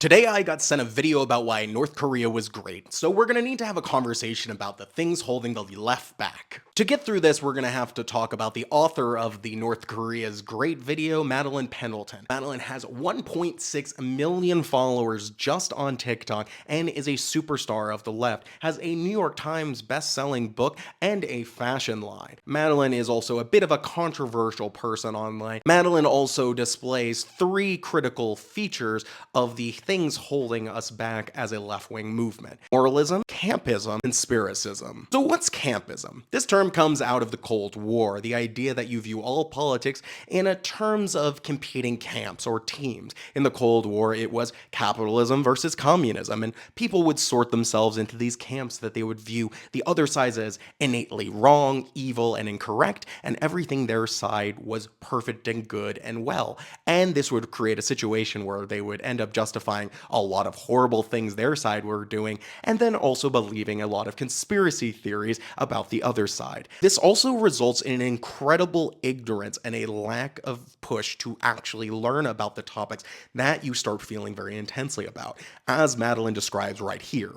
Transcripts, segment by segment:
Today I got sent a video about why North Korea was great, so we're gonna need to have a conversation about the things holding the left back. To get through this, we're gonna have to talk about the author of the North Korea's great video, Madeline Pendleton. Madeline has 1.6 million followers just on TikTok and is a superstar of the left, has a New York Times best-selling book, and a fashion line. Madeline is also a bit of a controversial person online. Madeline also displays three critical features of the things holding us back as a left-wing movement: moralism, campism, and conspiracism. So what's campism? This term comes out of the Cold War, the idea that you view all politics in terms of competing camps or teams. In the Cold War, it was capitalism versus communism, and people would sort themselves into these camps that they would view the other side as innately wrong, evil, and incorrect, and everything their side was perfect and good and well. And this would create a situation where they would end up justifying a lot of horrible things their side were doing, and then also believing a lot of conspiracy theories about the other side. This also results in an incredible ignorance and a lack of push to actually learn about the topics that you start feeling very intensely about, as Madeline describes right here.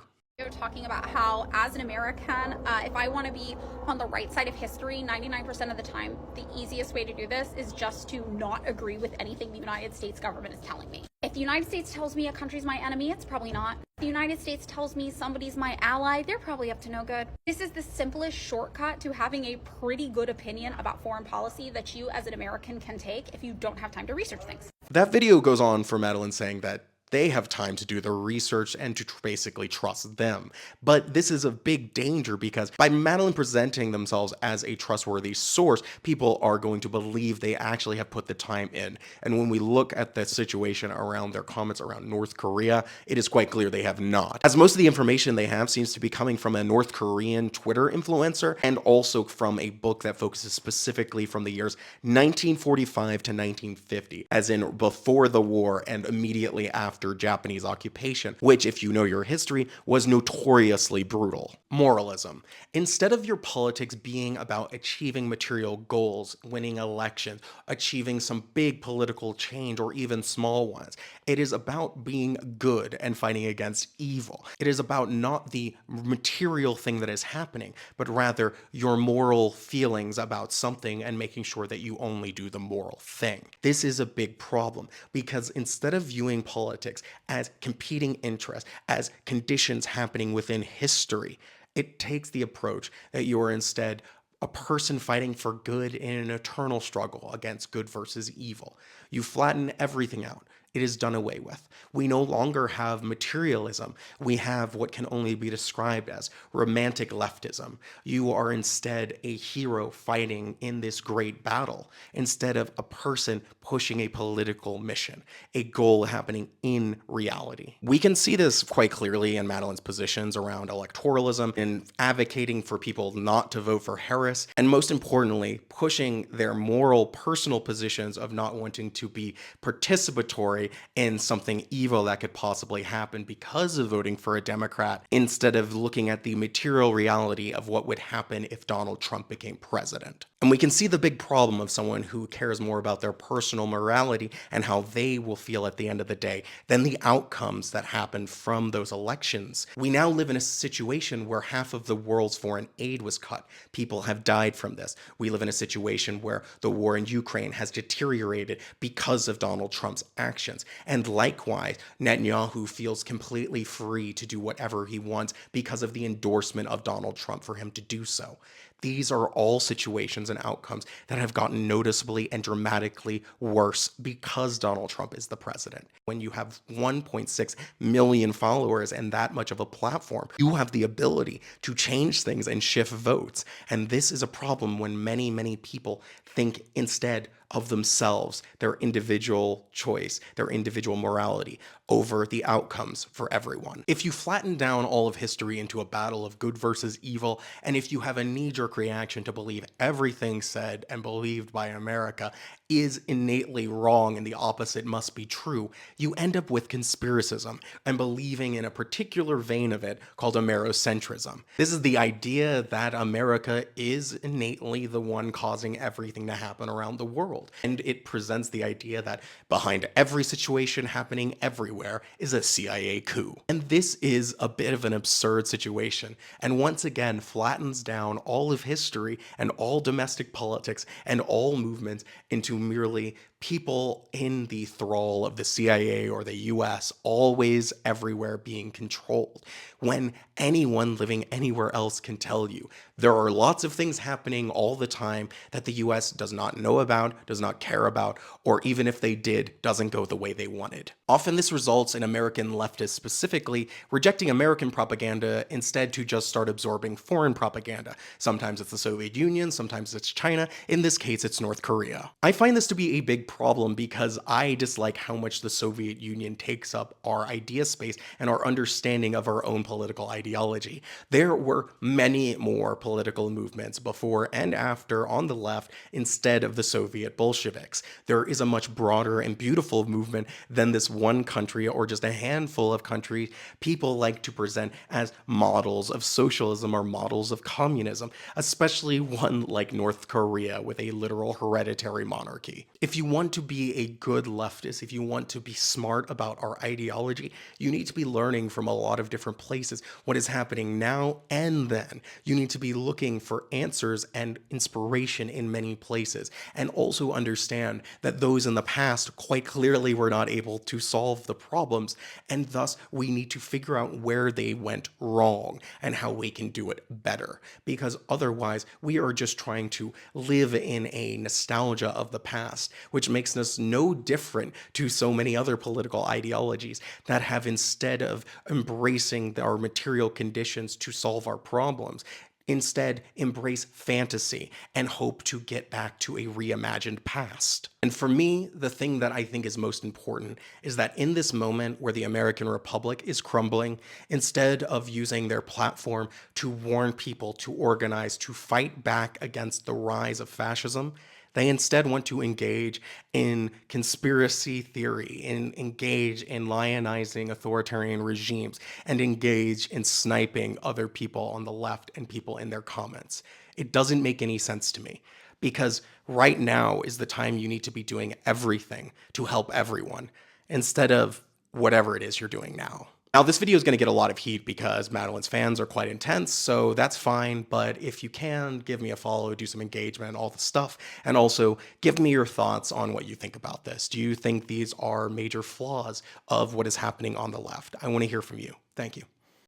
Talking about how, as an American, if I want to be on the right side of history, 99% of the time, the easiest way to do this is just to not agree with anything the United States government is telling me. If the United States tells me a country's my enemy, it's probably not. If the United States tells me somebody's my ally, they're probably up to no good. This is the simplest shortcut to having a pretty good opinion about foreign policy that you as an American can take if you don't have time to research things. That video goes on for Madeline saying that they have time to do the research and to basically trust them. But this is a big danger because by Madeline presenting themselves as a trustworthy source, people are going to believe they actually have put the time in. And when we look at the situation around their comments around North Korea, it is quite clear they have not. As most of the information they have seems to be coming from a North Korean Twitter influencer and also from a book that focuses specifically from the years 1945 to 1950, as in before the war and immediately after Japanese occupation, which, if you know your history, was notoriously brutal. Moralism. Instead of your politics being about achieving material goals, winning elections, achieving some big political change, or even small ones, it is about being good and fighting against evil. It is about not the material thing that is happening, but rather your moral feelings about something and making sure that you only do the moral thing. This is a big problem because instead of viewing politics as competing interests, as conditions happening within history, it takes the approach that you are instead a person fighting for good in an eternal struggle against good versus evil. You flatten everything out. It is done away with. We no longer have materialism. We have what can only be described as romantic leftism. You are instead a hero fighting in this great battle, instead of a person pushing a political mission, a goal happening in reality. We can see this quite clearly in Madeline's positions around electoralism, in advocating for people not to vote for Harris, and most importantly, pushing their moral, personal positions of not wanting to be participatory in something evil that could possibly happen because of voting for a Democrat, instead of looking at the material reality of what would happen if Donald Trump became president. And we can see the big problem of someone who cares more about their personal morality and how they will feel at the end of the day than the outcomes that happen from those elections. We now live in a situation where half of the world's foreign aid was cut. People have died from this. We live in a situation where the war in Ukraine has deteriorated because of Donald Trump's actions. And likewise, Netanyahu feels completely free to do whatever he wants because of the endorsement of Donald Trump for him to do so. These are all situations and outcomes that have gotten noticeably and dramatically worse because Donald Trump is the president. When you have 1.6 million followers and that much of a platform, you have the ability to change things and shift votes. And this is a problem when many, many people think instead of themselves, their individual choice, their individual morality over the outcomes for everyone. If you flatten down all of history into a battle of good versus evil, and if you have a knee-jerk reaction to believe everything said and believed by America is innately wrong and the opposite must be true, you end up with conspiracism and believing in a particular vein of it called Americentrism. This is the idea that America is innately the one causing everything to happen around the world. And it presents the idea that behind every situation happening everywhere, everywhere is a CIA coup. And this is a bit of an absurd situation, and once again flattens down all of history and all domestic politics and all movements into merely people in the thrall of the CIA or the US, always everywhere being controlled, when anyone living anywhere else can tell you there are lots of things happening all the time that the US does not know about, does not care about, or even if they did, doesn't go the way they wanted. Often this results in American leftists specifically rejecting American propaganda instead to just start absorbing foreign propaganda. Sometimes it's the Soviet Union, sometimes it's China, in this case it's North Korea. I find this to be a big problem because I dislike how much the Soviet Union takes up our idea space and our understanding of our own political ideology. There were many more political movements before and after on the left instead of the Soviet Bolsheviks. There is a much broader and beautiful movement than this one country or just a handful of countries people like to present as models of socialism or models of communism, especially one like North Korea with a literal hereditary monarchy. If you want to be a good leftist, if you want to be smart about our ideology, you need to be learning from a lot of different places what is happening now and then. You need to be looking for answers and inspiration in many places, and also understand that those in the past quite clearly were not able to solve the problems, and thus we need to figure out where they went wrong and how we can do it better, because otherwise we are just trying to live in a nostalgia of the past, which makes us no different to so many other political ideologies that have, instead of embracing our material conditions to solve our problems, instead embrace fantasy and hope to get back to a reimagined past. And for me, the thing that I think is most important is that in this moment where the American Republic is crumbling, instead of using their platform to warn people, to organize, to fight back against the rise of fascism, they instead want to engage in conspiracy theory, engage in lionizing authoritarian regimes, and engage in sniping other people on the left and people in their comments. It doesn't make any sense to me, because right now is the time you need to be doing everything to help everyone, instead of whatever it is you're doing now. Now, this video is going to get a lot of heat because Madeline's fans are quite intense, so that's fine, but if you can, give me a follow, do some engagement, all the stuff, and also give me your thoughts on what you think about this. Do you think these are major flaws of what is happening on the left? I want to hear from you. Thank you.